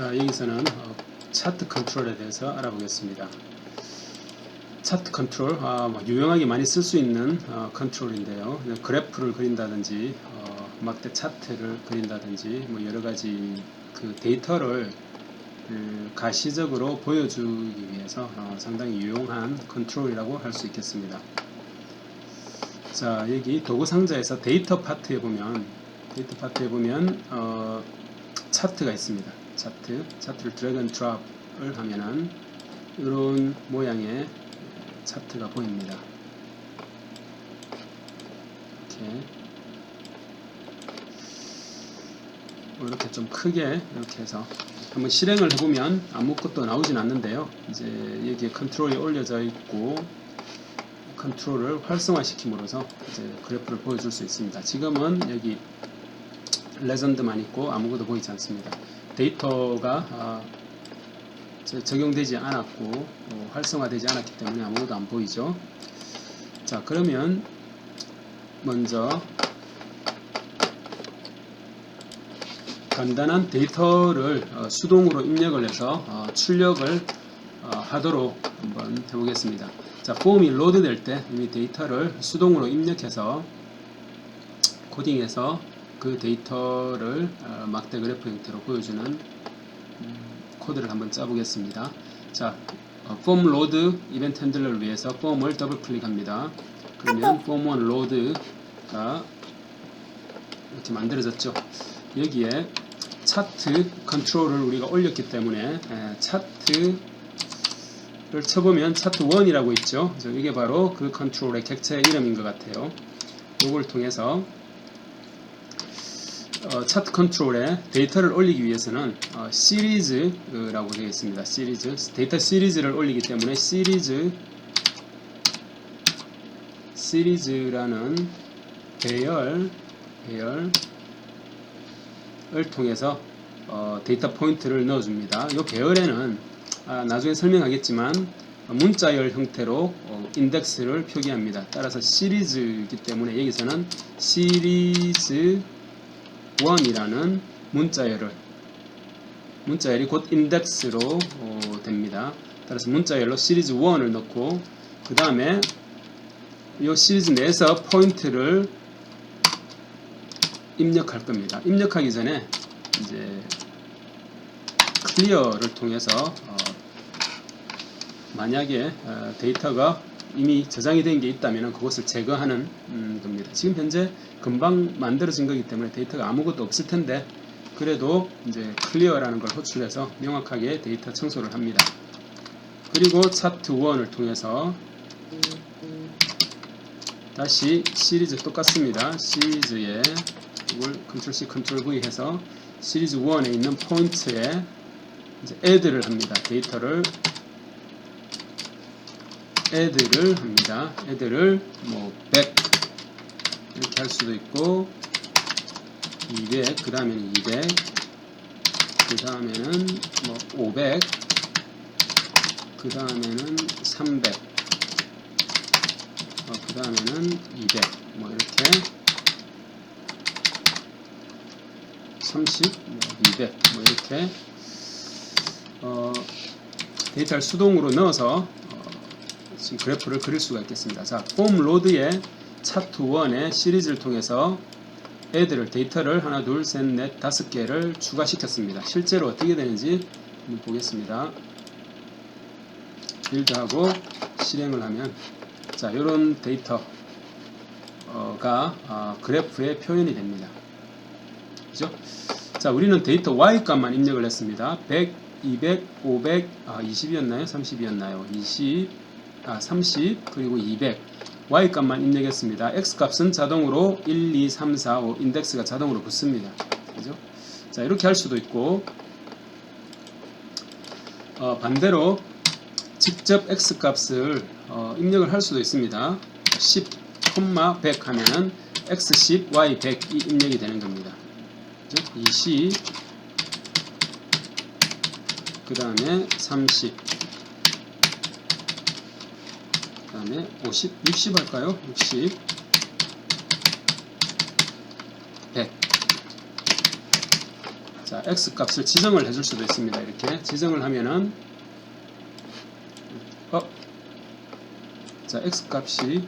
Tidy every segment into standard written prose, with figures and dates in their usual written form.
자, 여기서는 차트 컨트롤에 대해서 알아보겠습니다. 차트 컨트롤, 유용하게 많이 쓸 수 있는 컨트롤인데요. 그래프를 그린다든지 막대 차트를 그린다든지 여러가지 그 데이터를 가시적으로 보여주기 위해서 상당히 유용한 컨트롤이라고 할 수 있겠습니다. 자, 여기 도구 상자에서 데이터 파트에 보면 차트가 있습니다. 차트를 드래그 앤 드롭을 하면은 이런 모양의 차트가 보입니다. 이렇게 좀 크게 이렇게 해서 한번 실행을 해보면 아무것도 나오진 않는데요. 이제 여기에 컨트롤이 올려져 있고 컨트롤을 활성화시킴으로써 이제 그래프를 보여줄 수 있습니다. 지금은 여기 레전드만 있고 아무것도 보이지 않습니다. 데이터가 적용되지 않았고 활성화되지 않았기 때문에 아무것도 안 보이죠. 자, 그러면 먼저 간단한 데이터를 수동으로 입력을 해서 출력을 하도록 한번 해보겠습니다. 자, 폼이 로드 될 때 이미 데이터를 수동으로 입력해서 코딩해서 그 데이터를 막대 그래프 형태로 보여주는 코드를 한번 짜보겠습니다. 자, 폼 로드 이벤트 핸들러를 위해서 폼을 더블 클릭합니다. 그러면 폼1 로드가 이렇게 만들어졌죠. 여기에 차트 컨트롤을 우리가 올렸기 때문에 차트를 쳐보면 차트 1이라고 있죠. 이게 바로 그 컨트롤의 객체 이름인 것 같아요. 이걸 통해서 차트 컨트롤에 데이터를 올리기 위해서는 시리즈라고 되어 있습니다. 데이터 시리즈를 올리기 때문에 시리즈라는 배열을 통해서 데이터 포인트를 넣어줍니다. 이 배열에는 나중에 설명하겠지만 문자열 형태로 인덱스를 표기합니다. 따라서 시리즈이기 때문에 여기서는 시리즈 1이라는 문자열이 곧 인덱스로 됩니다. 따라서 문자열로 시리즈 1을 넣고 그 다음에 이 시리즈 내에서 포인트를 입력할 겁니다. 입력하기 전에 이제 클리어를 통해서 만약에 데이터가 이미 저장이 된 게 있다면 그것을 제거하는 겁니다. 지금 현재 금방 만들어진 거기 때문에 데이터가 아무것도 없을 텐데 그래도 이제 클리어라는 걸 호출해서 명확하게 데이터 청소를 합니다. 그리고 차트 1을 통해서 다시 시리즈 똑같습니다. 시리즈에 이걸 컨트롤 C 컨트롤 V 해서 시리즈 1에 있는 포인트에 이제 add를 합니다. 데이터를 add를 합니다. add를 100 이렇게 할 수도 있고 200 그 다음에는 200 그 다음에는 500 그 다음에는 300 그 다음에는 200 이렇게 30 200 이렇게 데이터를 수동으로 넣어서 지금 그래프를 그릴 수가 있겠습니다. 자, 폼 로드의 차트 1의 시리즈를 통해서 데이터를 하나, 둘, 셋, 넷, 5개를 추가시켰습니다. 실제로 어떻게 되는지 한번 보겠습니다. 빌드하고 실행을 하면 자, 이런 데이터가 그래프에 표현이 됩니다. 그죠? 자, 우리는 데이터 Y 값만 입력을 했습니다. 100, 200, 500, 20이었나요? 30이었나요? 30 그리고 200 Y 값만 입력했습니다. X 값은 자동으로 1, 2, 3, 4, 5 인덱스가 자동으로 붙습니다. 그죠? 자, 이렇게 할 수도 있고 반대로 직접 X 값을 입력을 할 수도 있습니다. 10, 100 하면은 X10, Y100이 입력이 되는 겁니다. 그죠? 20 그 다음에 30 그 다음에 50, 60 할까요? 60 100 자, x 값을 지정을 해줄 수도 있습니다. 이렇게 지정을 하면은 자, x 값이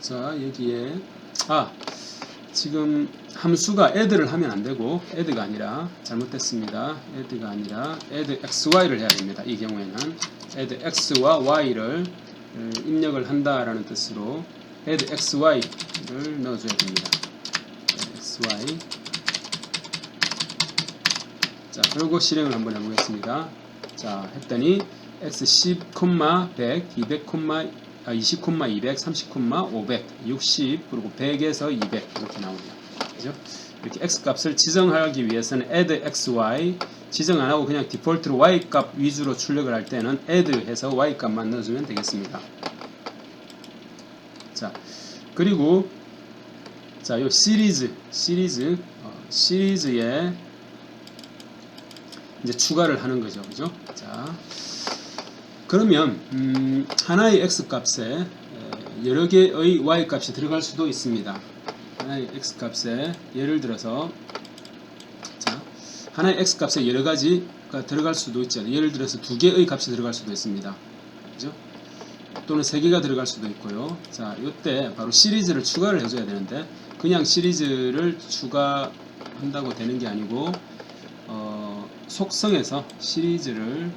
자, 여기에 지금 함수가 add를 하면 안 되고 add가 아니라 잘못됐습니다. add가 아니라 add xy를 해야 됩니다. 이 경우에는 add x와 y를 입력을 한다라는 뜻으로 add xy를 넣어줘야 됩니다. xy. 자, 그리고 실행을 한번 해보겠습니다. 자, 했더니 x 10, 100, 200, 20, 200, 30, 500, 60, 그리고 100에서 200 이렇게 나옵니다. 그죠? 이렇게 x 값을 지정하기 위해서는 add xy 지정 안 하고 그냥 디폴트로 y 값 위주로 출력을 할 때는 add 해서 y 값만 넣어주면 되겠습니다. 자, 그리고 자, 요 시리즈에 이제 추가를 하는 거죠. 그죠? 자, 그러면 하나의 x 값에 여러 개의 y 값이 들어갈 수도 있습니다. 하나의 x 값에 예를 들어서 자, 하나의 x 값에 여러 가지가 들어갈 수도 있죠. 예를 들어서 두 개의 값이 들어갈 수도 있습니다. 그죠? 또는 세 개가 들어갈 수도 있고요. 자, 이때 바로 시리즈를 추가를 해줘야 되는데 그냥 시리즈를 추가한다고 되는 게 아니고 속성에서 시리즈를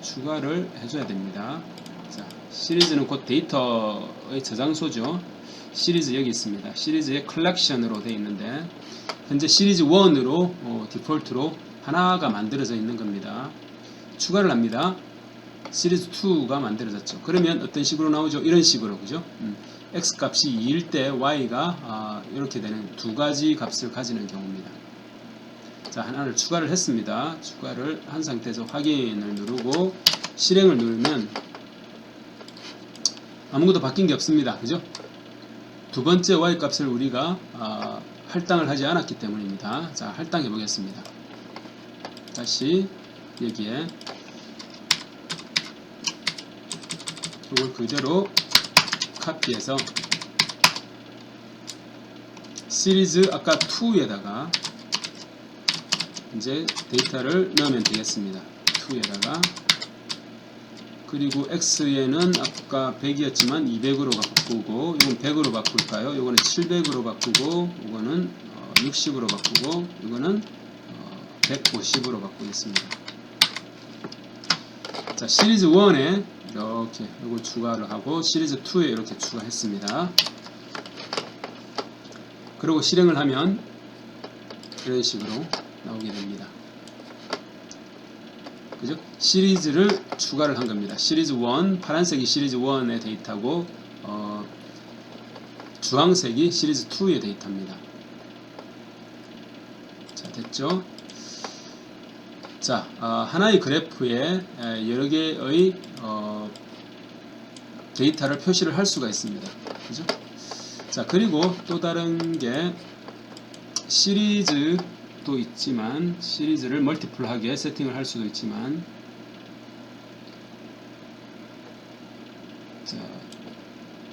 추가를 해줘야 됩니다. 자, 시리즈는 곧 데이터의 저장소죠. 시리즈 여기 있습니다. 시리즈의 컬렉션으로 되어 있는데 현재 시리즈 1으로 디폴트로 하나가 만들어져 있는 겁니다. 추가를 합니다. 시리즈 2가 만들어졌죠. 그러면 어떤 식으로 나오죠? 이런 식으로, 그죠? x 값이 2일 때 y가 이렇게 되는 두 가지 값을 가지는 경우입니다. 자, 하나를 추가를 했습니다. 추가를 한 상태에서 확인을 누르고 실행을 누르면 아무것도 바뀐 게 없습니다. 그죠? 두 번째 y 값을 우리가 할당을 하지 않았기 때문입니다. 자, 할당해 보겠습니다. 다시 여기에 이걸 그대로 카피해서 시리즈 아까 2에다가 이제 데이터를 넣으면 되겠습니다. 2에다가 그리고 x에는 아까 100이었지만 200으로 바꾸고 이건 100으로 바꿀까요? 이거는 700으로 바꾸고 이거는 60으로 바꾸고 이거는 150으로 바꾸겠습니다. 자, 시리즈 1에 이렇게 이걸 추가를 하고 시리즈 2에 이렇게 추가했습니다. 그리고 실행을 하면 이런 식으로 나오게 됩니다. 그죠? 시리즈를 추가를 한 겁니다. 시리즈 1, 파란색이 시리즈 1의 데이터고 주황색이 시리즈 2의 데이터입니다. 자, 됐죠? 자, 하나의 그래프에 여러 개의 데이터를 표시를 할 수가 있습니다. 그죠? 자, 그리고 또 다른 게 시리즈도 있지만 시리즈를 멀티플하게 세팅을 할 수도 있지만 자,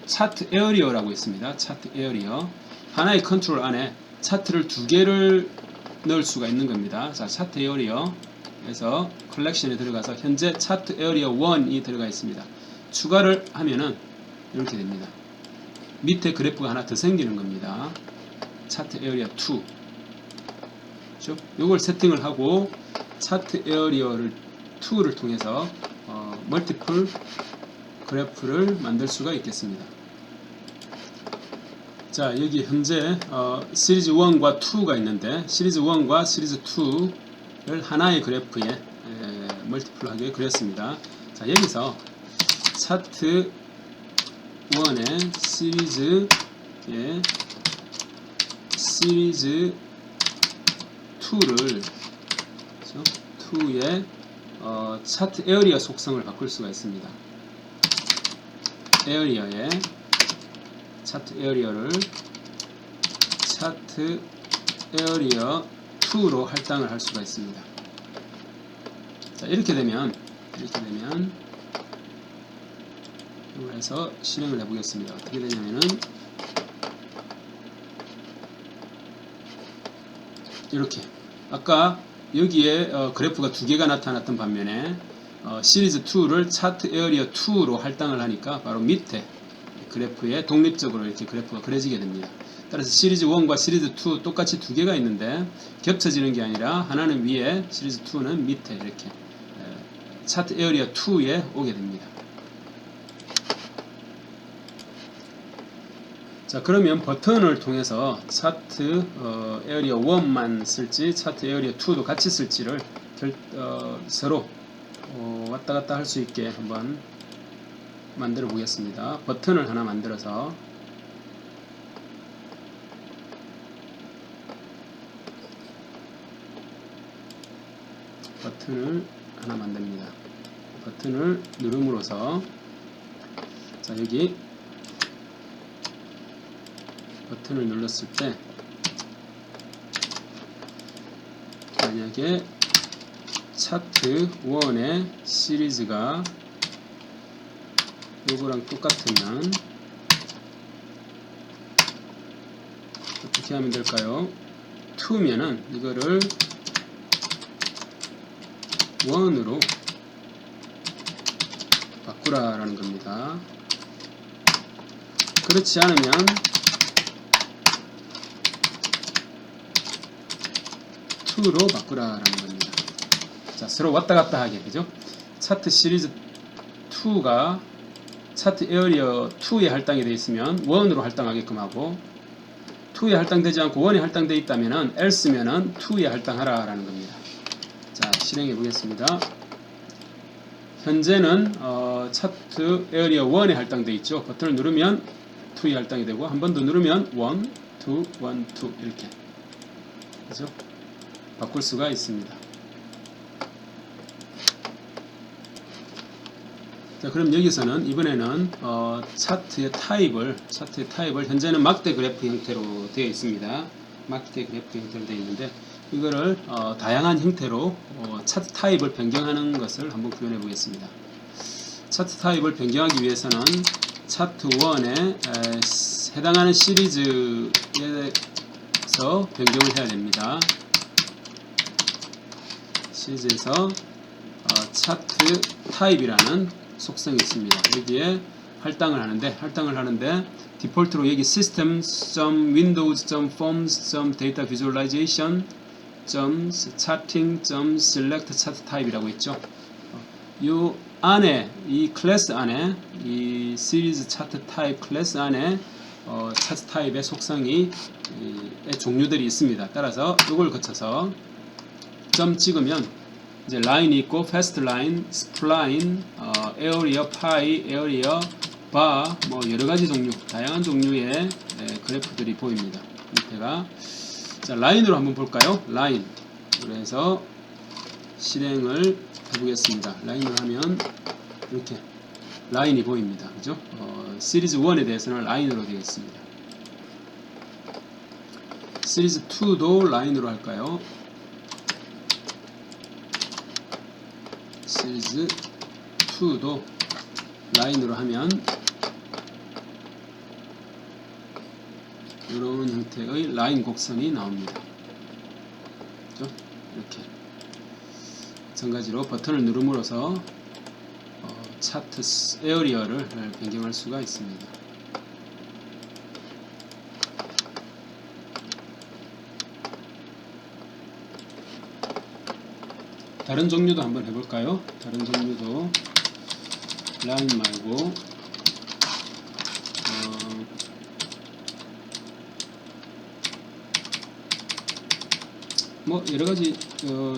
차트 에어리어라고 있습니다. 차트 에어리어. 하나의 컨트롤 안에 차트를 두 개를 넣을 수가 있는 겁니다. 자, 차트 에어리어에서 컬렉션에 들어가서 현재 차트 에어리어 1이 들어가 있습니다. 추가를 하면은 이렇게 됩니다. 밑에 그래프가 하나 더 생기는 겁니다. 차트 에어리어 2. 그렇죠? 이걸 세팅을 하고 차트 에어리어를 2를 통해서 멀티플 그래프를 만들 수가 있겠습니다. 자, 여기 현재 시리즈 1과 2가 있는데 시리즈 1과 시리즈 2를 하나의 그래프에 멀티플하게 그렸습니다. 자, 여기서 차트 1의 시리즈 2를 2의 차트 에어리어 속성을 바꿀 수가 있습니다. 에어리어에 차트 에어리어를 차트 에어리어 2로 할당을 할 수가 있습니다. 자, 이렇게 되면 해서 실행을 해보겠습니다. 어떻게 되냐면은 이렇게 아까 여기에 그래프가 두 개가 나타났던 반면에 시리즈 2를 차트 에어리어 2로 할당을 하니까 바로 밑에 그래프에 독립적으로 이렇게 그래프가 그려지게 됩니다. 따라서 시리즈 1과 시리즈 2 똑같이 두 개가 있는데 겹쳐지는 게 아니라 하나는 위에 시리즈 2는 밑에 이렇게 차트 에어리어 2에 오게 됩니다. 자, 그러면 버튼을 통해서 차트 에어리어 1만 쓸지 차트 에어리어 2도 같이 쓸지를 서로 왔다 갔다 할 수 있게 한번 만들어 보겠습니다. 버튼을 하나 만들어서 버튼을 하나 만듭니다. 버튼을 누름으로써 자, 여기 버튼을 눌렀을 때 만약에 차트 1의 시리즈가 요거랑 똑같으면 어떻게 하면 될까요? 2면은 이거를 1으로 바꾸라라는 겁니다. 그렇지 않으면 로 바꾸라라는 겁니다. 자, 서로 왔다 갔다 하게, 그죠? 차트 시리즈 2가 차트 에어리어 2에 할당이 되어 있으면 1으로 할당하게끔 하고 2에 할당되지 않고 1에 할당되어 있다면은 else면은 2에 할당하라라는 겁니다. 자, 실행해 보겠습니다. 현재는 차트 에어리어 1에 할당되어 있죠. 버튼을 누르면 2에 할당이 되고 한 번 더 누르면 1, 2, 1, 2 이렇게, 그죠? 바꿀 수가 있습니다. 자, 그럼 여기서는 이번에는 차트의 타입을 현재는 막대 그래프 형태로 되어 있습니다. 막대 그래프 형태로 되어 있는데 이거를 다양한 형태로 차트 타입을 변경하는 것을 한번 구현해 보겠습니다. 차트 타입을 변경하기 위해서는 차트 1에 해당하는 시리즈에서 변경을 해야 됩니다. 시리즈에서 차트 타입이라는 속성이 있습니다. 여기에 할당을 하는데 디폴트로 여기 system.windows.forms.data-visualization.charting.select chart type이라고 있죠. 이 안에, 이 클래스 안에, 이 시리즈 차트 타입 클래스 안에 차트 타입의 속성이 종류들이 있습니다. 따라서 이걸 거쳐서 점 찍으면 이제 라인이 있고 fast line, spline, area, pie, area, bar, 뭐 여러 가지 종류, 다양한 종류의 그래프들이 보입니다. 밑에가 자, 라인으로 한번 볼까요? 라인. 그래서 실행을 해보겠습니다. 라인으로 하면 이렇게 라인이 보입니다. 그죠? 시리즈 1에 대해서는 라인으로 되겠습니다. 시리즈 2도 라인으로 할까요? 시리즈 2도 라인으로 하면 이런 형태의 라인 곡선이 나옵니다. 그렇죠? 이렇게 마찬가지로 버튼을 누름으로써 차트 에어리어를 변경할 수가 있습니다. 다른 종류도 한번 해볼까요? 다른 종류도 라인 말고 뭐 여러가지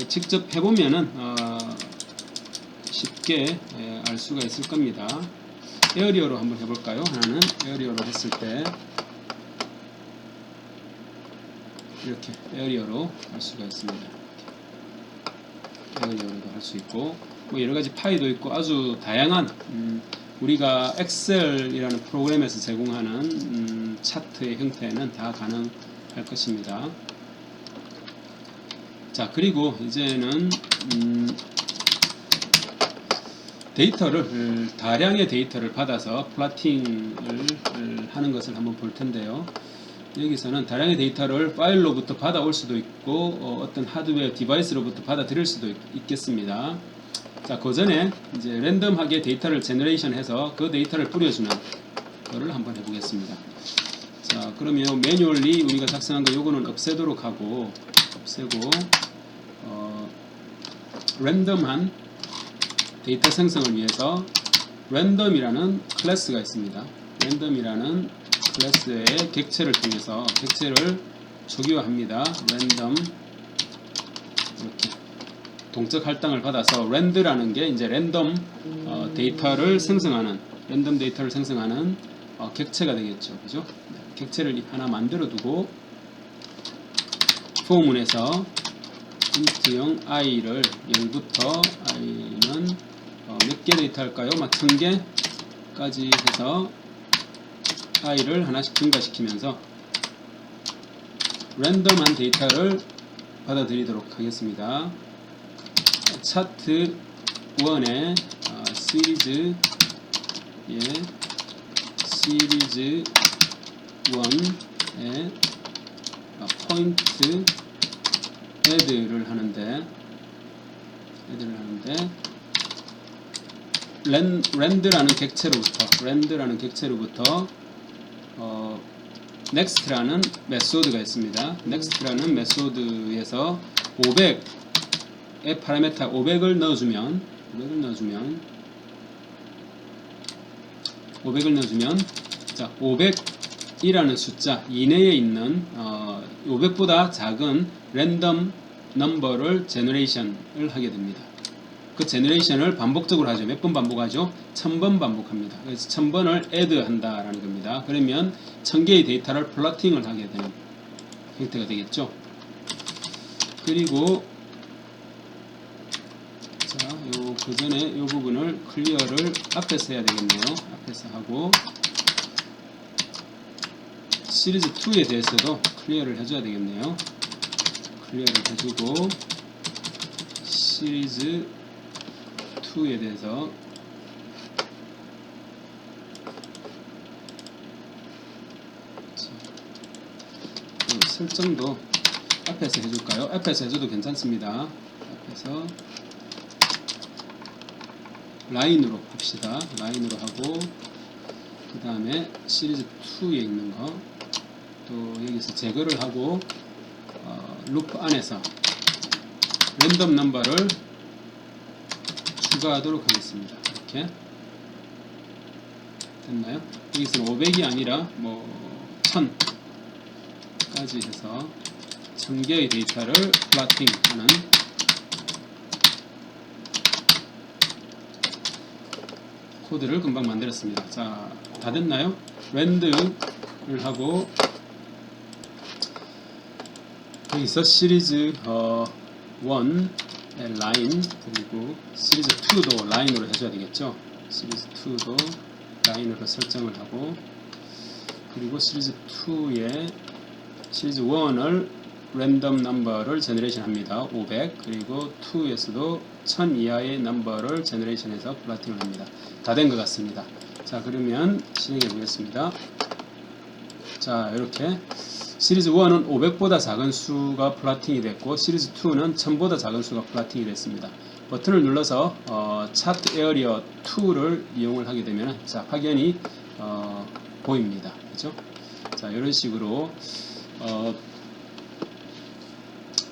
직접 해보면은 쉽게 알 수가 있을 겁니다. 에어리어로 한번 해볼까요? 하나는 에어리어로 했을 때 이렇게 에어리어로 할 수가 있습니다. 에어리어로도 할 수 있고 뭐 여러가지 파이도 있고 아주 다양한 우리가 엑셀이라는 프로그램에서 제공하는 차트의 형태는 다 가능할 것입니다. 자, 그리고 이제는 데이터를 다량의 데이터를 받아서 플라팅을 하는 것을 한번 볼 텐데요. 여기서는 다량의 데이터를 파일로부터 받아올 수도 있고 어떤 하드웨어 디바이스로부터 받아들일 수도 있겠습니다. 자, 그 전에 이제 랜덤하게 데이터를 제너레이션해서 그 데이터를 뿌려주는 거를 한번 해보겠습니다. 자, 그러면 매뉴얼리 우리가 작성한 거 요거는 없애도록 하고 없애고 랜덤한 데이터 생성을 위해서 랜덤이라는 클래스가 있습니다. 랜덤이라는 클래스의 객체를 통해서 객체를 초기화합니다. 랜덤 이렇게 동적 할당을 받아서 랜드라는 게 이제 랜덤 데이터를 생성하는 객체가 되겠죠. 그죠? 객체를 하나 만들어 두고 포문에서 int형 i를 0부터 i는 몇 개 데이터 할까요? 막 1000개까지 해서 i를 하나씩 증가시키면서 랜덤한 데이터를 받아들이도록 하겠습니다. 차트 1의 시리즈 1의 포인트 애드를 하는데 랜드라는 객체로부터 next라는 메소드가 있습니다. next라는 메소드에서 500의 파라메타 500을 넣어주면 자, 500이라는 숫자 이내에 있는 500보다 작은 랜덤 넘버를 제너레이션을 하게 됩니다. 그 제너레이션을 반복적으로 하죠. 몇 번 반복하죠? 1000번 반복합니다. 그래서 1000번을 add 한다라는 겁니다. 그러면 1000개의 데이터를 플러팅을 하게 되는 형태가 되겠죠. 그리고 자, 그 전에 이 부분을 클리어를 앞에서 해야 되겠네요. 앞에서 하고 시리즈 2에 대해서도 클리어를 해줘야 되겠네요. 클리어를 해주고 시리즈 2에 대해서 설정도 앞에서 해줄까요? 앞에서 해줘도 괜찮습니다. 앞에서 라인으로 합시다. 라인으로 하고 그 다음에 시리즈 2에 있는 거 또 여기서 제거를 하고 루프 안에서 랜덤 넘버를 추가하도록 하겠습니다. 이렇게 됐나요? 여기서는 500이 아니라 1000까지 해서 1000개의 데이터를 플러팅하는 코드를 금방 만들었습니다. 자, 다 됐나요? 랜드를 하고 여기서 시리즈 1의 라인 그리고 시리즈 2도 라인으로 해줘야 되겠죠. 시리즈 2도 라인으로 설정을 하고 그리고 시리즈 1을 랜덤 넘버를 제너레이션 합니다. 500 그리고 2에서도 1000 이하의 넘버를 제너레이션해서 플러팅을 합니다. 다 된 것 같습니다. 자, 그러면 진행해 보겠습니다. 자, 이렇게 시리즈 1은 500보다 작은 수가 플러팅이 됐고 시리즈 2는 1000보다 작은 수가 플러팅이 됐습니다. 버튼을 눌러서 차트 에어리어 2를 이용을 하게 되면 자, 확연히 보입니다. 그죠? 자, 이런 식으로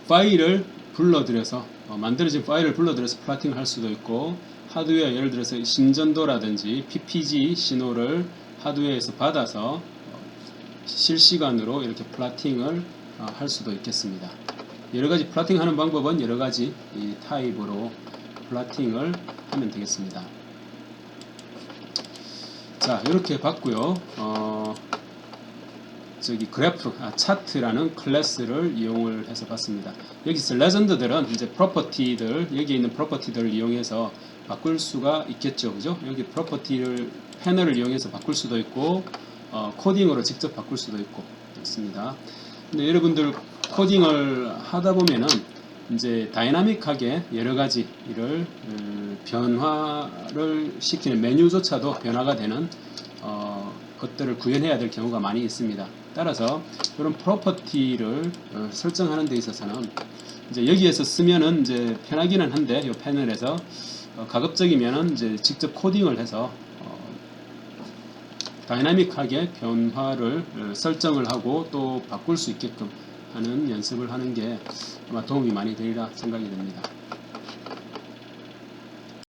파일을 불러들여서 만들어진 파일을 불러들여서 플러팅을 할 수도 있고 하드웨어 예를 들어서 신전도라든지 PPG 신호를 하드웨어에서 받아서 실시간으로 이렇게 플러팅을 할 수도 있겠습니다. 여러가지 플러팅 하는 방법은 여러가지 이 타입으로 플러팅을 하면 되겠습니다. 자, 이렇게 봤고요. 그래프, 차트라는 클래스를 이용을 해서 봤습니다. 여기서 레전드들은 이제 프로퍼티들, 여기 있는 프로퍼티들을 이용해서 바꿀 수가 있겠죠. 그죠? 여기 프로퍼티를, 패널을 이용해서 바꿀 수도 있고, 코딩으로 직접 바꿀 수도 있고, 있습니다. 근데 여러분들 코딩을 하다 보면은, 이제 다이나믹하게 여러 가지 이를 변화를 시키는 메뉴조차도 변화가 되는 것들을 구현해야 될 경우가 많이 있습니다. 따라서 이런 프로퍼티를 설정하는 데 있어서는 이제 여기에서 쓰면은 이제 편하기는 한데 이 패널에서 가급적이면은 이제 직접 코딩을 해서 다이나믹하게 변화를 설정을 하고 또 바꿀 수 있게끔 하는 연습을 하는 게 아마 도움이 많이 되리라 생각이 됩니다.